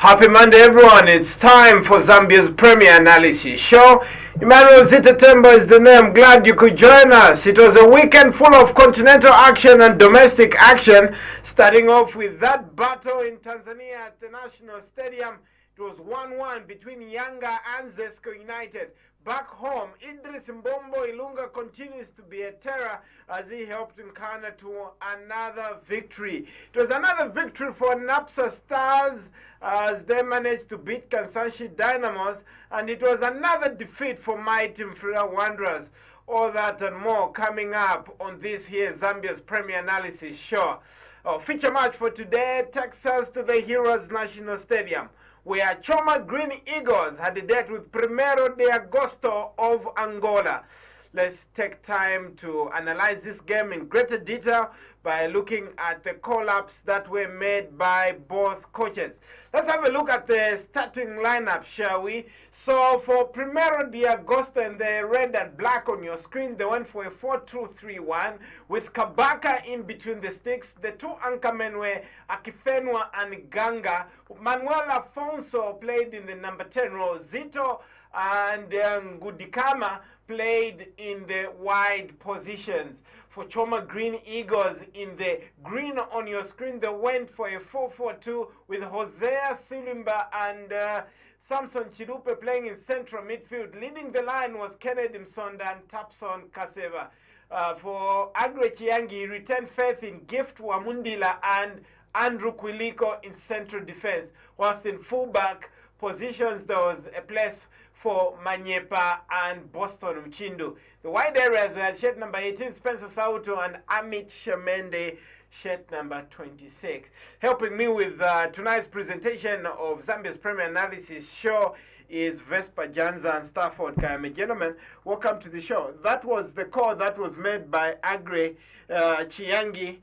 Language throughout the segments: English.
Happy Monday, everyone. It's time for Zambia's Premier Analysis Show. Emmanuel Zitatembo is the name. Glad you could join us. It was a weekend full of continental action and domestic action, starting off with that battle in Tanzania at the National Stadium. It was 1-1 between Yanga and Zesco United. Back home, Idris Mbombo Ilunga continues to be a terror as he helped Nkana to another victory. It was another victory for Napsa Stars as they managed to beat Kansanshi Dynamos, and it was another defeat for Mighty Mfira Wanderers. All that and more coming up on this here Zambia's Premier Analysis Show. Feature match for today takes us to the Heroes National Stadium, where Choma Green Eagles had a date with Primeiro de Agosto of Angola. Let's take time to analyze this game in greater detail by looking at the call-ups that were made by both coaches. Let's have a look at the starting lineup, shall we? So for Primeiro de Agosto and the red and black on your screen, they went for a 4-2-3-1 with Kabaka in between the sticks. The two anchormen were Akifenwa and Ganga. Manuel Afonso played in the number 10 role. Zito and Ngudikama played in the wide positions. For Choma Green Eagles, in the green on your screen, they went for a 4-4-2 with Hosea Silimba and Samson Chidupe playing in central midfield. Leading the line was Kennedy Msonda and Tapson Kaseva. For Agre Chiangi, he returned faith in Gift Wamundila and Andrew Kwiliko in central defense. Whilst in fullback positions, there was a place for Manyepa and Boston Mchindu. The wide areas were shirt number 18, Spencer Sauto, and Amit Shamende, shirt number 26. Helping me with tonight's presentation of Zambia's Premier Analysis Show is Vespa Janza and Stafford Kayame. Gentlemen, welcome to the show. That was the call that was made by Agre Chiangi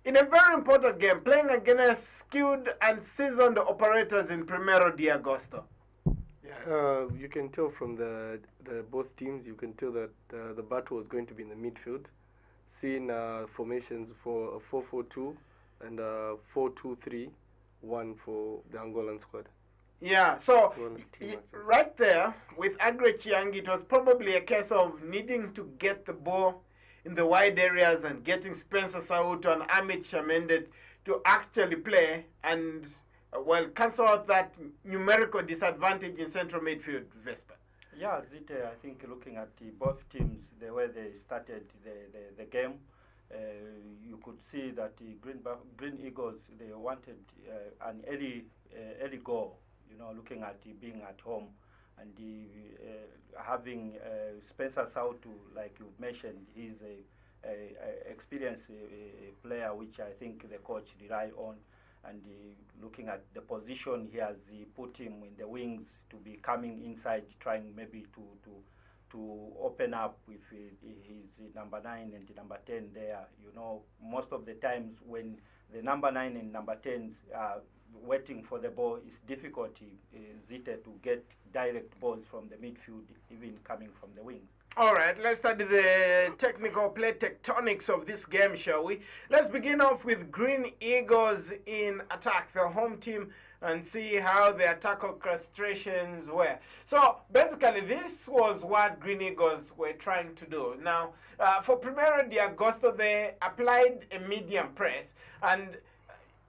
in a very important game, playing against skilled and seasoned operators in Primeiro de Agosto. You can tell from the both teams, you can tell that the battle was going to be in the midfield. Seeing formations for a 4-4-2 and a 4-2-3-1 for the Angolan squad. Yeah, so right there with Agre Chiangi, it was probably a case of needing to get the ball in the wide areas and getting Spencer Sauto and Amit Shamende to actually play and cancel out that numerical disadvantage in central midfield, Vespa. Yeah, Zite, I think looking at both teams, the way they started the game, you could see that the Green Eagles, they wanted an early goal, looking at being at home and having Spencer Sautu, like you mentioned, he's a experienced player, which I think the coach rely on. And looking at the position, he has put him in the wings to be coming inside, trying maybe to open up with his number 9 and the number 10 there. Most of the times when the number 9 and number 10s are waiting for the ball, it's difficult, Zita, to get direct balls from the midfield, even coming from the wings. All right, let's study the technical play tectonics of this game, shall we? Let's begin off with Green Eagles in attack, the home team, and see how the attack orchestrations were. So basically, this was what Green Eagles were trying to do. Now, for Primeiro de Agosto, they applied a medium press, and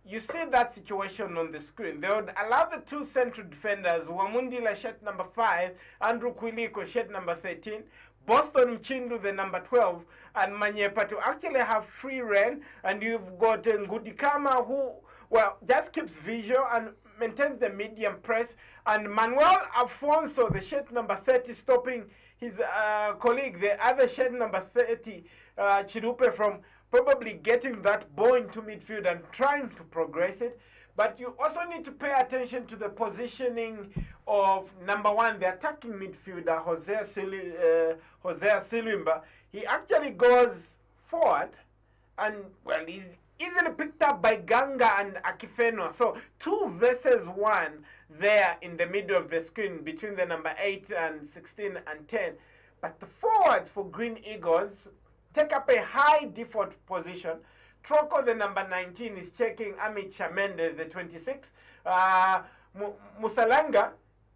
you see that situation on the screen. They would allow the two central defenders, Wamundila, shirt number 5, Andrew Kwiliko, shirt number 13, Boston Mchindu, the number 12, and Manyepa to actually have free reign. And you've got Ngudikama, who, just keeps visual and maintains the medium press. And Manuel Afonso, the shirt number 30, stopping his colleague, the other shirt number 30, Chidupe, from probably getting that ball into midfield and trying to progress it. But you also need to pay attention to the positioning of number 1, the attacking midfielder, Hosea Silimba. He actually goes forward and, he's easily picked up by Ganga and Akifeno. So 2 versus 1 there in the middle of the screen between the number 8 and 16 and 10. But the forwards for Green Eagles take up a high default position. Troko, the number 19, is checking Amit Shamende, the 26. Musalanga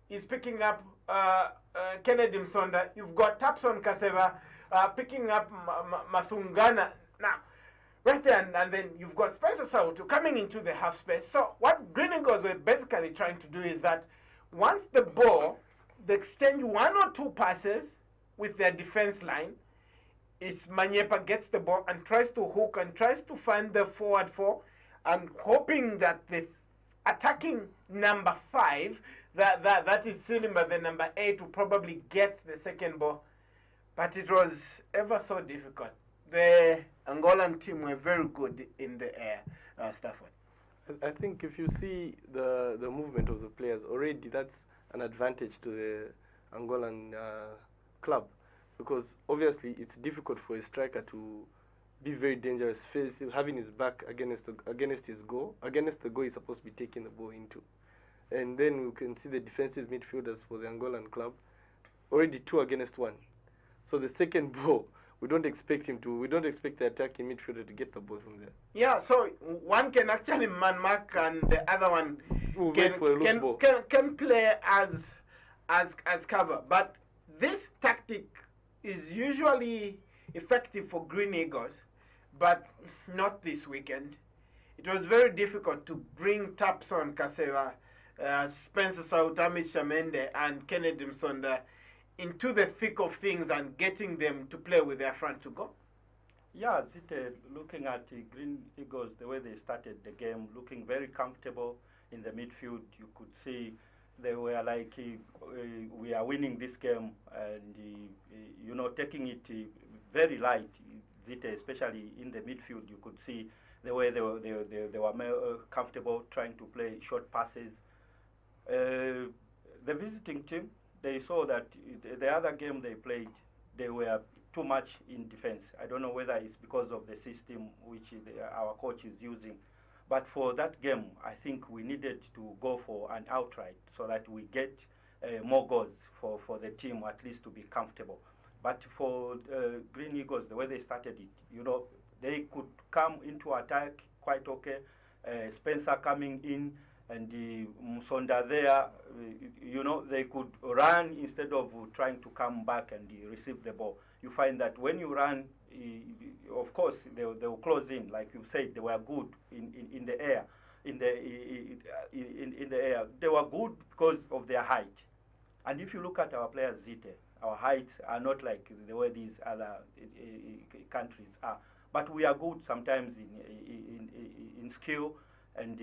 is picking up Kennedy Msonda. You've got Tapson Kaseva picking up Masungana. Now, right there, and then you've got Spencer Sautu coming into the half space. So what Green Eagles were basically trying to do is that once the ball, they exchange one or two passes with their defense line, is Manyepa gets the ball and tries to hook and tries to find the forward four, and hoping that the attacking number 5, that is Silimba, the number 8, will probably get the second ball. But it was ever so difficult. The Angolan team were very good in the air, Stafford. I think if you see the movement of the players already, that's an advantage to the Angolan club, because obviously it's difficult for a striker to be very dangerous, having his back against his goal. Against the goal he's supposed to be taking the ball into. And then we can see the defensive midfielders for the Angolan club, already 2 against 1. So the second ball, we don't expect the attacking midfielder to get the ball from there. Yeah, so one can actually man mark and the other one can play as cover. But this tactic is usually effective for Green Eagles, but not this weekend. It was very difficult to bring Tapson Kaseva, Spencer Sautami Shamende, and Kennedy Msonda into the thick of things and getting them to play with their front to go. Yeah, looking at the Green Eagles, the way they started the game, looking very comfortable in the midfield, you could see they were like, we are winning this game, and taking it very light. Especially in the midfield, you could see the way they were more comfortable trying to play short passes. The visiting team, they saw that the other game they played, they were too much in defense. I don't know whether it's because of the system which our coach is using. But for that game, I think we needed to go for an outright so that we get more goals for the team, at least to be comfortable. But for Green Eagles, the way they started it, they could come into attack quite okay. Spencer coming in and Musonda there, they could run instead of trying to come back and receive the ball. You find that when you run, of course, they will close in. Like you said, they were good in the air. In the air, they were good because of their height. And if you look at our players, our heights are not like the way these other countries are. But we are good sometimes in skill and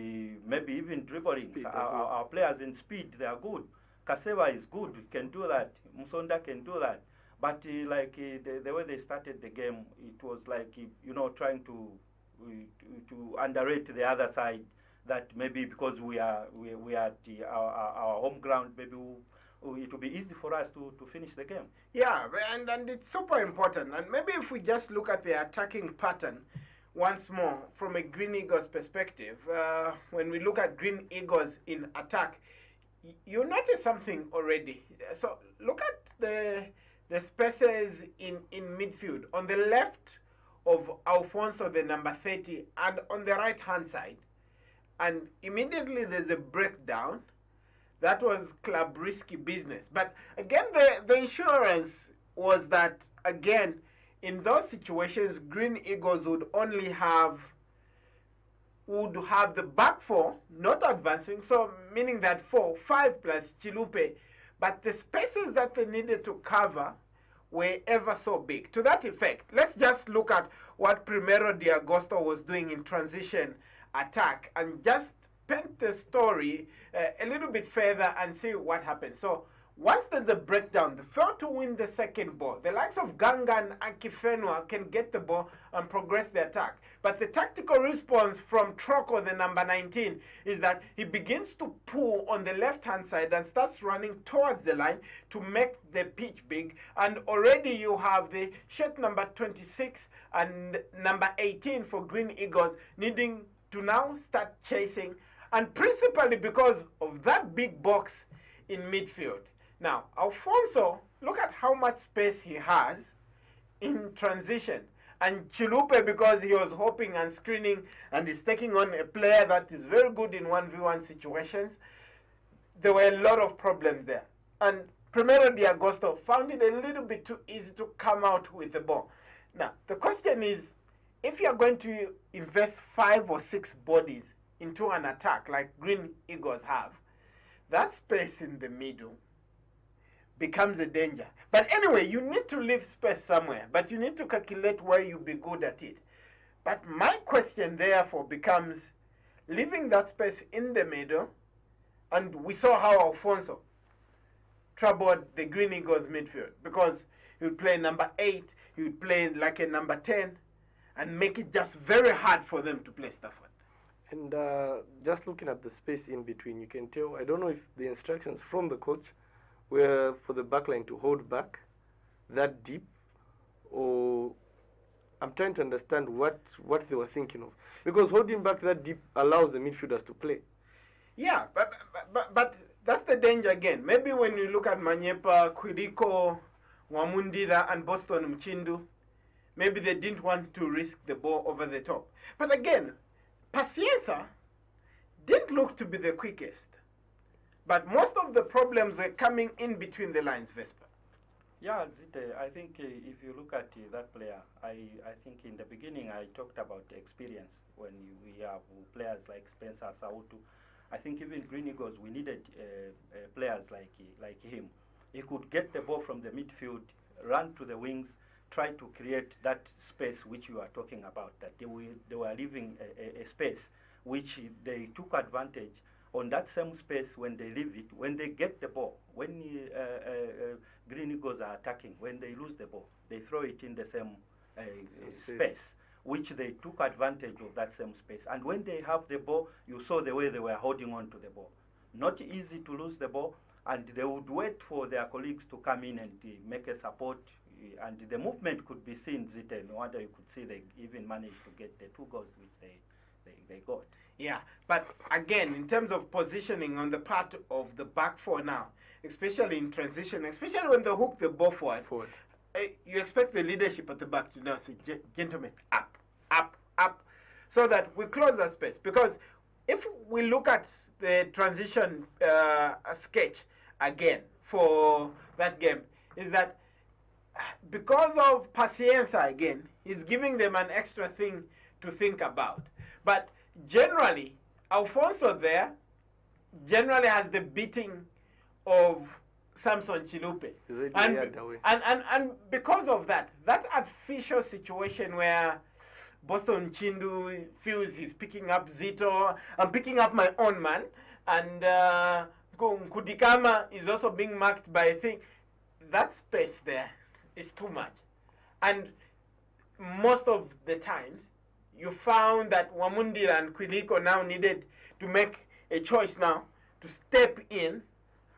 maybe even dribbling. Our players in speed, they are good. Kaseva is good, can do that. Musonda can do that. But the way they started the game, it was like, trying to underrate the other side, that maybe because we are at our home ground, maybe it will be easy for us to finish the game. Yeah, and it's super important. And maybe if we just look at the attacking pattern once more from a Green Eagles perspective, when we look at Green Eagles in attack, you notice something already. So look at the spaces in midfield. On the left of Alfonso, the number 30, and on the right-hand side. And immediately there's a breakdown. That was club risky business. But again, the insurance was that, again, in those situations, Green Eagles would have the back 4 not advancing, so meaning that 5 plus Chilupe, but the spaces that they needed to cover were ever so big. To that effect, let's just look at what Primeiro de Agosto was doing in transition attack and just paint the story a little bit further and see what happened. So once there's a breakdown, they fail to win the second ball. The likes of Ganga and Akifenwa can get the ball and progress the attack. But the tactical response from Troko, the number 19, is that he begins to pull on the left-hand side and starts running towards the line to make the pitch big. And already you have the shirt number 26 and number 18 for Green Eagles needing to now start chasing, and principally because of that big box in midfield. Now, Alfonso, look at how much space he has in transition. And Chilupe, because he was hoping and screening and is taking on a player that is very good in 1v1 situations, there were a lot of problems there. And Primeiro de Agosto found it a little bit too easy to come out with the ball. Now, the question is, if you're going to invest 5 or 6 bodies into an attack like Green Eagles have, that space in the middle becomes a danger. But anyway, you need to leave space somewhere, but you need to calculate where you'll be good at it. But my question therefore becomes, leaving that space in the middle, and we saw how Alfonso troubled the Green Eagles midfield, because he would play number 8, he would play like a number 10, and make it just very hard for them to play Stafford. And just looking at the space in between, you can tell, I don't know if the instructions from the coach were for the backline to hold back that deep, or I'm trying to understand what they were thinking of. Because holding back that deep allows the midfielders to play. Yeah, but that's the danger again. Maybe when you look at Manyepa, Quirico, Wamundira, and Boston Mchindu, maybe they didn't want to risk the ball over the top. But again, Pacienza didn't look to be the quickest. But most of the problems were coming in between the lines, Vesper. Yeah, Zite, I think if you look at that player, I think in the beginning I talked about experience when we have players like Spencer Sautu. I think even Green Eagles, we needed players like him. He could get the ball from the midfield, run to the wings, try to create that space which you are talking about, that they were leaving a space which they took advantage on that same space. When they leave it, when they get the ball, when Green Eagles are attacking, when they lose the ball, they throw it in the same space, which they took advantage of that same space. And when they have the ball, you saw the way they were holding on to the ball. Not easy to lose the ball, and they would wait for their colleagues to come in and make a support, and the movement could be seen, Zita. No wonder you could see they even managed to get the 2 goals which they got. Yeah, but again, in terms of positioning on the part of the back 4 now, especially in transition, especially when they hook the ball forward. You expect the leadership at the back to now say, gentlemen, up, up, up, so that we close that space. Because if we look at the transition sketch again for that game, is that because of Pacienza again, he's giving them an extra thing to think about. But generally, Alfonso there generally has the beating of Samson Chilupe. And because of that artificial situation where Boston Chindu feels he's picking up Zito, I'm picking up my own man, and Kudikama is also being marked by a thing, that space there is too much. And most of the times, you found that Wamundira and Quiliko now needed to make a choice now to step in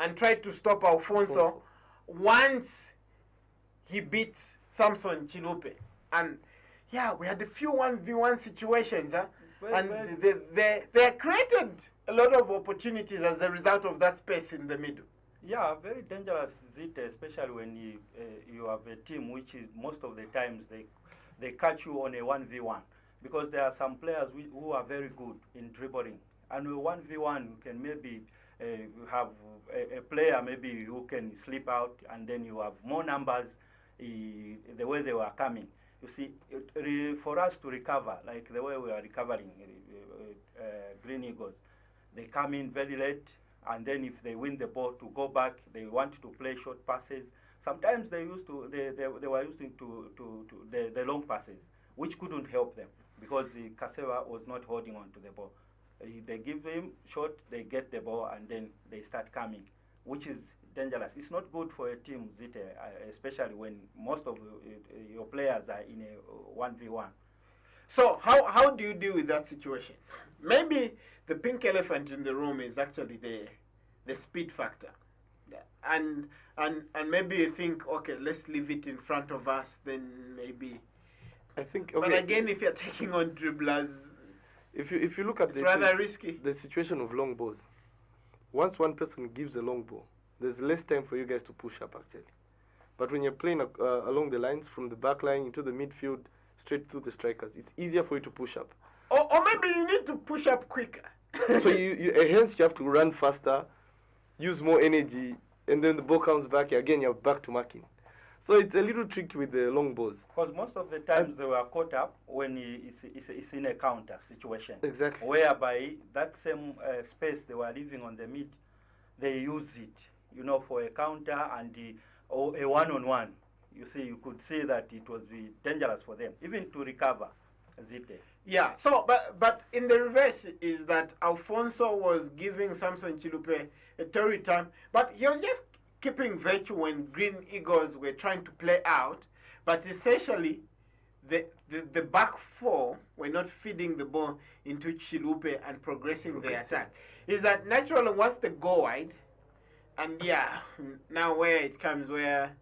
and try to stop Alfonso once he beats Samson Chilupe. And yeah, we had a few 1v1 situations, and they created a lot of opportunities as a result of that space in the middle. Yeah, very dangerous, Zita, especially when you have a team which is most of the times they catch you on a 1v1. Because there are some players who are very good in dribbling. And 1v1, you can maybe have a player maybe who can slip out, and then you have more numbers the way they were coming. You see, for us to recover, like the way we are recovering Green Eagles, they come in very late, and then if they win the ball, to go back, they want to play short passes. Sometimes they were using the long passes, which couldn't help them, because Kaseva was not holding on to the ball. They give him short, they get the ball, and then they start coming, which is dangerous. It's not good for a team, Zite, especially when most of your players are in a 1v1. So how do you deal with that situation? Maybe the pink elephant in the room is actually the speed factor. And maybe you think, okay, let's leave it in front of us, then maybe. I think, okay. But again, if you're taking on dribblers, if you look at it's rather risky. The situation of long balls, once one person gives a long ball, there's less time for you guys to push up actually. But when you're playing along the lines from the back line into the midfield, straight through the strikers, it's easier for you to push up. Or maybe you need to push up quicker. So you hence you have to run faster use more energy, and then the ball comes back again. You're back to marking. So it's a little tricky with the long balls. Because most of the times they were caught up when it's in a counter situation. Exactly. Whereby that same space they were leaving on the mid, they use it, for a counter and or a one-on-one. You see, you could see that it was dangerous for them, even to recover Zite. Yeah, so, but in the reverse is that Alfonso was giving Samson Chilupe a torrid time, but he was just keeping virtue when Green Eagles were trying to play out, but essentially the back four were not feeding the ball into Chilupe and progressing the attack. Is that naturally once they go wide, and yeah, now where it comes where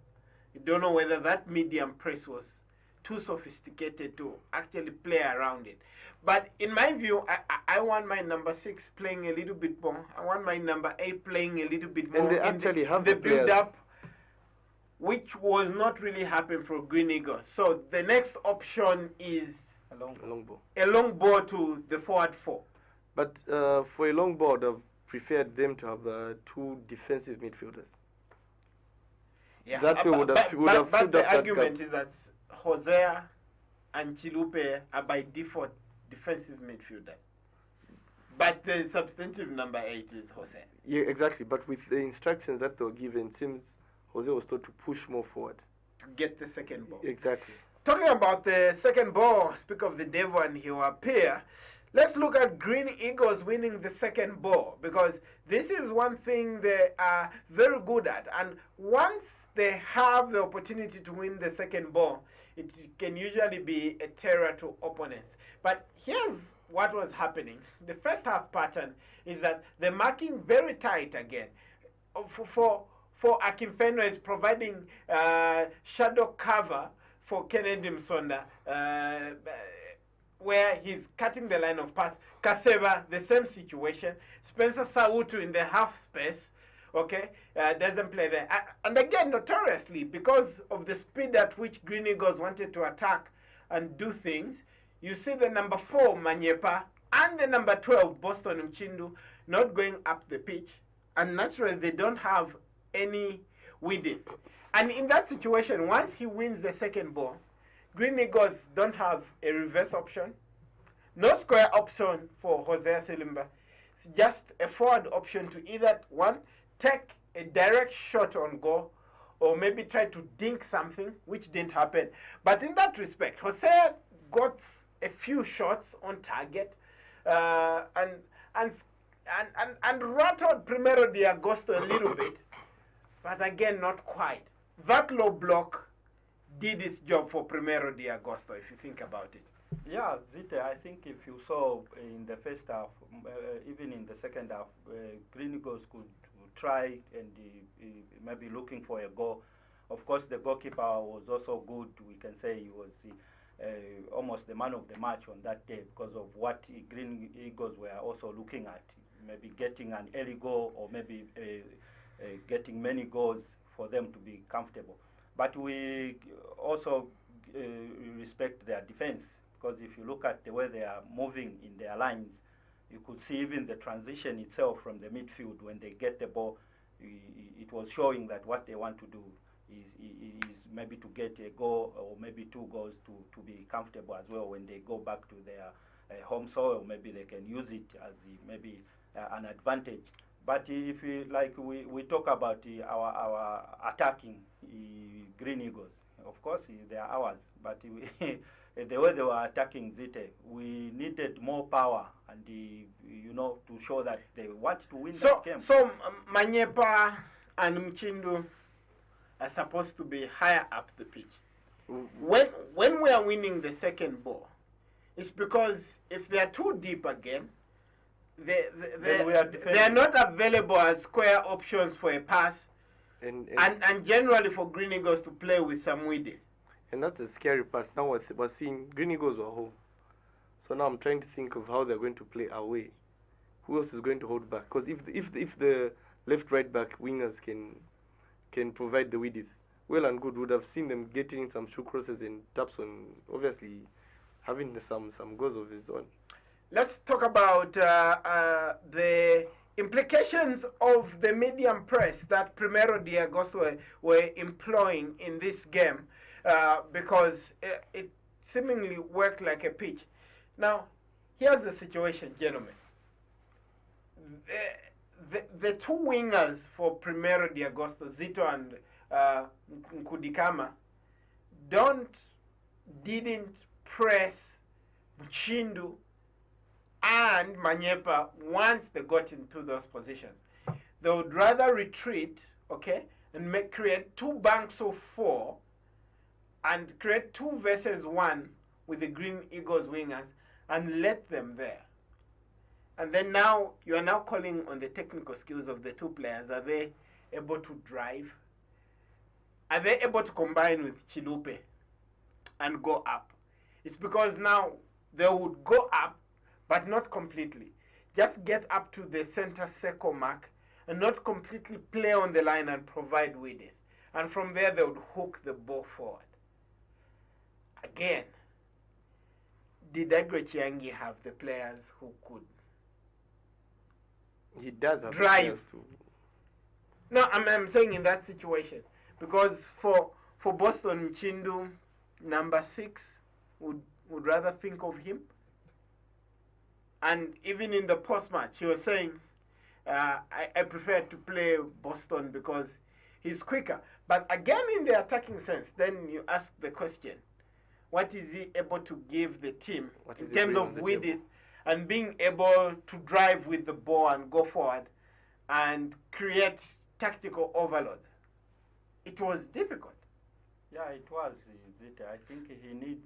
you don't know whether that medium press was too sophisticated to actually play around it. But in my view, I want my number 6 playing a little bit more. I want my number 8 playing a little bit more. And they actually have the players. build-up, which was not really happening for Green Eagles. So the next option is a long ball. A long ball to the forward 4. But for a long ball, I've preferred them to have 2 defensive midfielders. Yeah, that way would have filled up the that argument gap. is that Hosea and Chilupe are by default defensive midfielders. But the substantive number 8 is Hosea. Yeah, exactly. But with the instructions that they were given, it seems Jose was told to push more forward. To get the second ball. Exactly. Talking about the second ball, speak of the devil and he will appear. Let's look at Green Eagles winning the second ball, because this is one thing they are very good at. And once they have the opportunity to win the second ball, it can usually be a terror to opponents. But here's what was happening. The first half pattern is that they're marking very tight again. For Akinfenwa is providing shadow cover for Kennedy Msonda, where he's cutting the line of pass. Kaseva, the same situation. Spencer Sautu in the half space, doesn't play there. And again, notoriously, because of the speed at which Green Eagles wanted to attack and do things, you see the number 4, Manyepa, and the number 12, Boston Mchindu, not going up the pitch. And naturally, they don't have any with it. And in that situation, once he wins the second ball, Green Eagles don't have a reverse option, no square option for Hosea Selimba. It's just a forward option to either, one, take a direct shot on goal, or maybe try to dink something, which didn't happen. But in that respect, Hosea got a few shots on target, and rattled Primeiro de Agosto a little bit, but again, not quite. That low block did its job for Primeiro de Agosto, if you think about it. Yeah, Zite, I think if you saw in the first half, even in the second half, Green Eagles could try and maybe looking for a goal. Of course, the goalkeeper was also good. We can say he was almost the man of the match on that day because of what Green Eagles were also looking at, maybe getting an early goal or maybe getting many goals for them to be comfortable. But we also respect their defense, because if you look at the way they are moving in their lines, you could see even the transition itself from the midfield when they get the ball, it was showing that what they want to do is maybe to get a goal or maybe 2 goals to be comfortable as well when they go back to their home soil. Maybe they can use it as maybe an advantage. But if we talk about our attacking Green Eagles, of course they are ours, but the way they were attacking Zite, we needed more power and to show that they want to win that game. So Manyepa and Mchindu are supposed to be higher up the pitch. When we are winning the second ball, it's because if they are too deep again, they are not available as square options for a pass, and generally for Green Eagles to play with some with it. And that's the scary part. Now we're seeing Green Eagles were home. So now I'm trying to think of how they're going to play away. Who else is going to hold back? Because if the left right back wingers can provide the width, well and good, would have seen them getting some shoe crosses and taps on, obviously having some goals of his own. Let's talk about the implications of the medium press that Primeiro de Agosto were employing in this game, because it seemingly worked like a pitch. Now, here's the situation, gentlemen. The two wingers for Primeiro de Agosto, Zito and Nkudikama, didn't press Mchindu and Manyepa once they got into those positions. They would rather retreat, okay, and create two banks of four and create 2 versus 1 with the Green Eagles wingers and let them there. And then now you are now calling on the technical skills of the two players. Are they able to drive? Are they able to combine with Chilupe and go up? It's because now they would go up, but not completely. Just get up to the center circle mark and not completely play on the line and provide with it. And from there they would hook the ball forward. Again, did Agre Chiangi have the players who could? He does have drive. players too. No, I'm saying in that situation. Because for Boston, Chindu, number 6, would rather think of him. And even in the post-match, he was saying, I prefer to play Boston because he's quicker. But again, in the attacking sense, then you ask the question, what is he able to give the team in terms of width and being able to drive with the ball and go forward and create tactical overload? It was difficult. Yeah, it was. I think he needs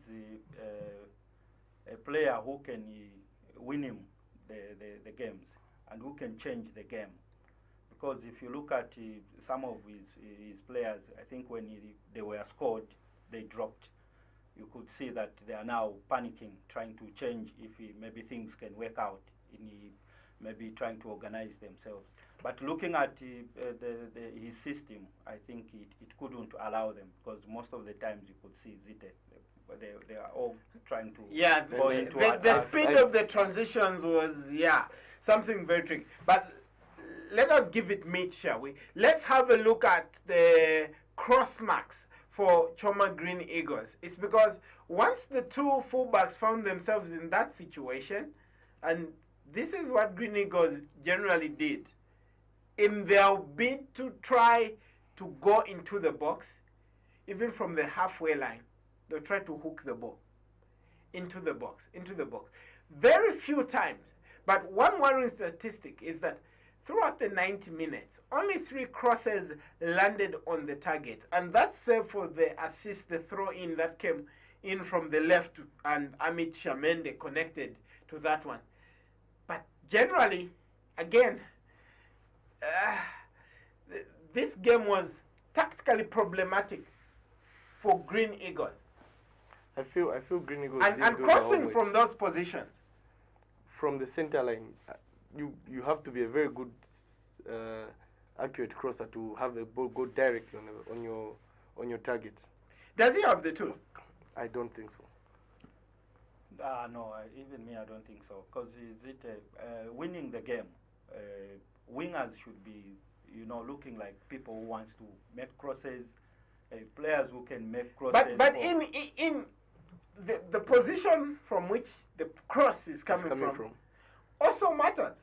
a player who can win him the games and who can change the game. Because if you look at some of his players, I think when they were scored, they dropped. You could see that they are now panicking, trying to change if maybe things can work out, maybe trying to organize themselves. But looking at his system, I think it couldn't allow them, because most of the times you could see Zite, they are all trying to go into the speed of the transitions was something very tricky. But let us give it meat, shall we? Let's have a look at the cross marks for Choma Green Eagles. It's because once the two fullbacks found themselves in that situation, and this is what Green Eagles generally did, in their bid to try to go into the box, even from the halfway line, they'll try to hook the ball into the box. Very few times. But one worrying statistic is that throughout the 90 minutes, only 3 crosses landed on the target. And that's save for the assist, the throw-in that came in from the left, and Amit Shamende connected to that one. But generally, again, this game was tactically problematic for Green Eagles. I feel Green Eagles and crossing from those positions. From the center line, you have to be a very good, accurate crosser to have a ball go directly on your target. Does he have the tools? I don't think so. No, even me, I don't think so. Because winning the game, wingers should be, looking like people who wants to make crosses, players who can make crosses. But in the position from which the cross is coming from also matters.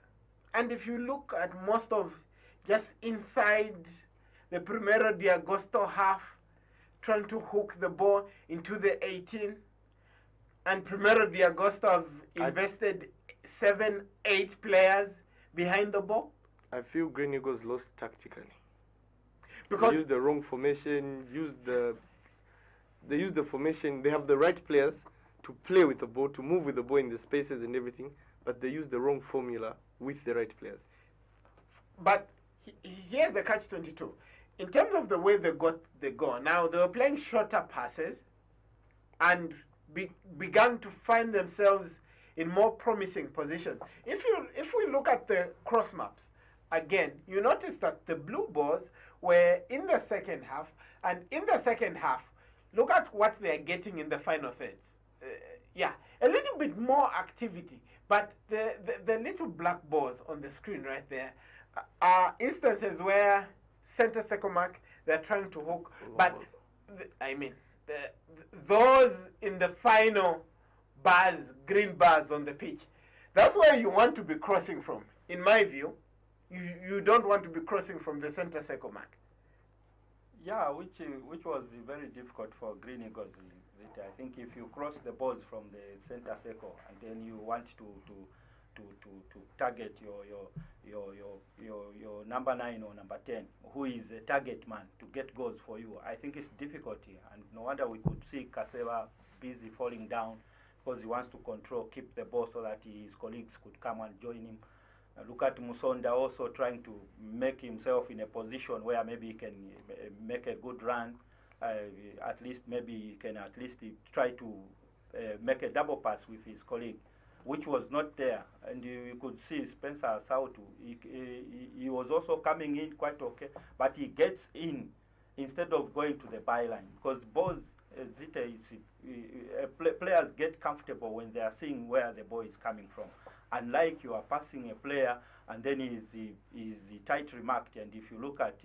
And if you look at most of just inside the Primeiro de Agosto half, trying to hook the ball into the 18, and Primeiro de Agosto have invested 7-8 players behind the ball. I feel Green Eagles lost tactically. Because they used the wrong formation, they used the formation, they have the right players to play with the ball, to move with the ball in the spaces and everything, but they used the wrong formula with the right players. But here's the catch-22. In terms of the way they got the goal, now they were playing shorter passes and began to find themselves in more promising positions. If we look at the cross maps, again, you notice that the blue balls were in the second half, and in the second half, look at what they're getting in the final thirds. A little bit more activity, But the little black balls on the screen right there are instances where center circle mark, they're trying to hook, but those in the final bars, green bars on the pitch, that's where you want to be crossing from. In my view, you don't want to be crossing from the center circle mark. Yeah, which was very difficult for Green Eagles. I think if you cross the balls from the center circle and then you want to target your number 9 or number 10, who is a target man to get goals for you, I think it's difficult here. And no wonder we could see Kaseva busy falling down because he wants to keep the ball so that his colleagues could come and join him. Look at Musonda also trying to make himself in a position where maybe he can make a good run. At least maybe he can at least try to make a double pass with his colleague, which was not there. And you could see Spencer Sautu, he was also coming in quite okay, but he gets in instead of going to the byline, because both players get comfortable when they are seeing where the ball is coming from. Unlike you are passing a player and then he's tight remarked, and if you look at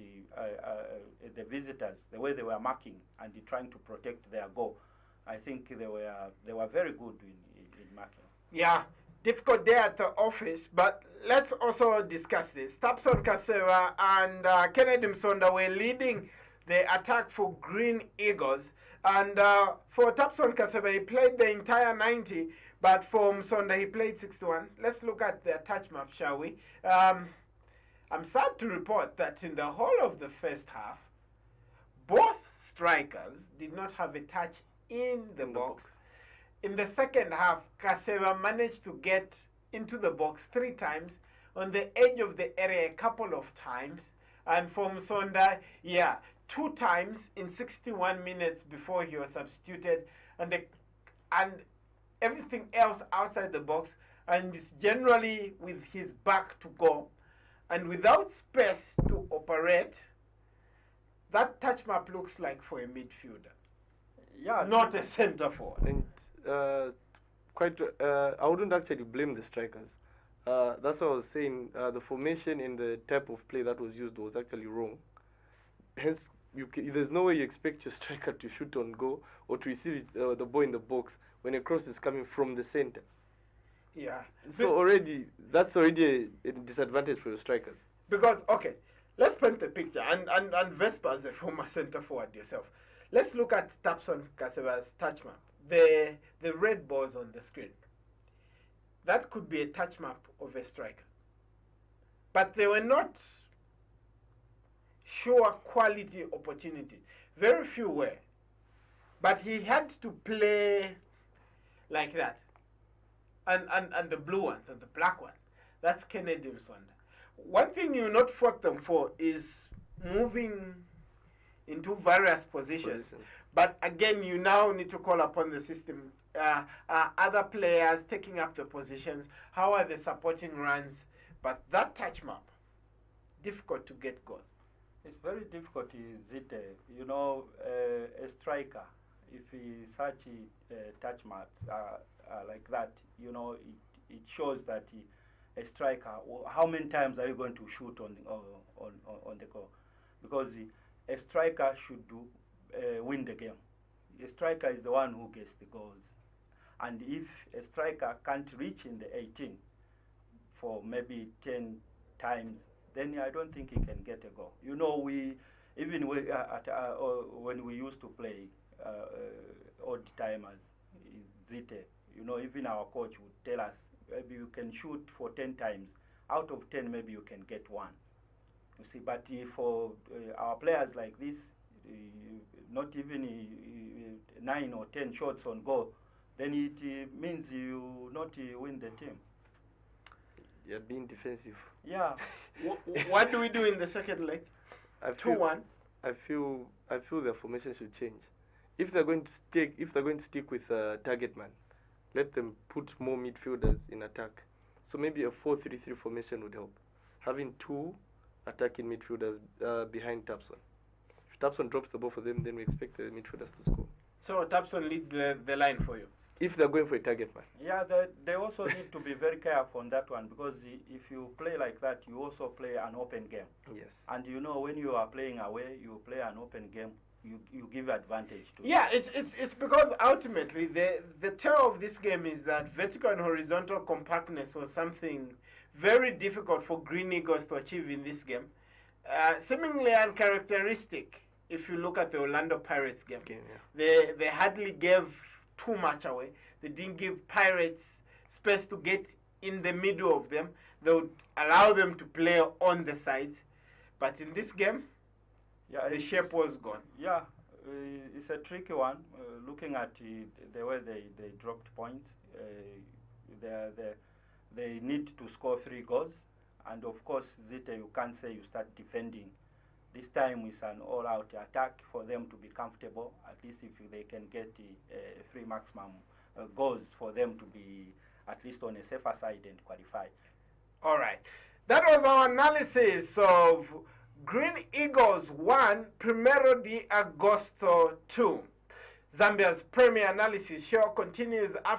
the visitors, the way they were marking and trying to protect their goal, I think they were very good in marking. Yeah, difficult day at the office, but let's also discuss this. Tapson Kaseva and Kennedy Msonda were leading the attack for Green Eagles. And for Tapson Kaseva, he played the entire 90, but for Msonda, he played 61. Let's look at the touch map, shall we? I'm sad to report that in the whole of the first half, both strikers did not have a touch in the box. In the second half, Kaseva managed to get into the box 3 times, on the edge of the area a couple of times, and for Msonda, 2 times in 61 minutes before he was substituted, and everything else outside the box, and it's generally with his back to goal and without space to operate. That touch map looks like for a midfielder, not a centre forward. And I wouldn't actually blame the strikers. That's what I was saying. The formation and the type of play that was used was actually wrong. Hence, there's no way you expect your striker to shoot on goal or to receive the ball in the box when a cross is coming from the center. Yeah. So that's already a disadvantage for the strikers. Because, okay, let's paint the picture. And Vespa as a former center forward yourself. Let's look at Tapson Kaseva's touch map. The red balls on the screen. That could be a touch map of a striker. But they were not sure quality opportunities. Very few were. But he had to play like that. And the blue ones and the black ones. That's Kennedy Msonda. One thing you not fought them for is moving into various positions. But again, you now need to call upon the system. Other players taking up the positions. How are the supporting runs? But that touch map, difficult to get goals. It's very difficult, is it? A striker, if he such touch marks like that, it shows that a striker, how many times are you going to shoot on the goal? Because a striker should win the game. A striker is the one who gets the goals. And if a striker can't reach in the 18 for maybe 10 times, then I don't think he can get a goal. When we used to play odd timers, Zite, even our coach would tell us, maybe you can shoot for 10 times. Out of 10, maybe you can get 1. You see, but for our players like this, not even 9 or 10 shots on goal, then it means you not win the team. You're being defensive. Yeah. What do we do in the second leg? 2-1. I feel their formation should change. If they're going to stick with target man, let them put more midfielders in attack. So maybe a 4-3-3 formation would help. Having 2 attacking midfielders behind Tapson. If Tapson drops the ball for them, then we expect the midfielders to score. So Tapson leads the line for you? if they're going for a target man. Yeah, they also need to be very careful on that one, because if you play like that, you also play an open game. Yes. And you know, when you are playing away, you play an open game, you give advantage to Yeah, it's because ultimately the tale of this game is that vertical and horizontal compactness was something very difficult for Green Eagles to achieve in this game. Seemingly uncharacteristic if you look at the Orlando Pirates game. They hardly gave too much away. They didn't give Pirates space to get in the middle of them. They would allow them to play on the sides. But in this game, the shape was gone. Yeah, it's a tricky one. Looking at the way they dropped points, they need to score 3 goals. And of course, Zita, you can't say you start defending. This time is an all-out attack for them to be comfortable, at least if they can get 3 maximum goals for them to be at least on a safer side and qualify. All right. That was our analysis of Green Eagles 1, Primeiro de Agosto 2. Zambia's Premier Analysis show continues after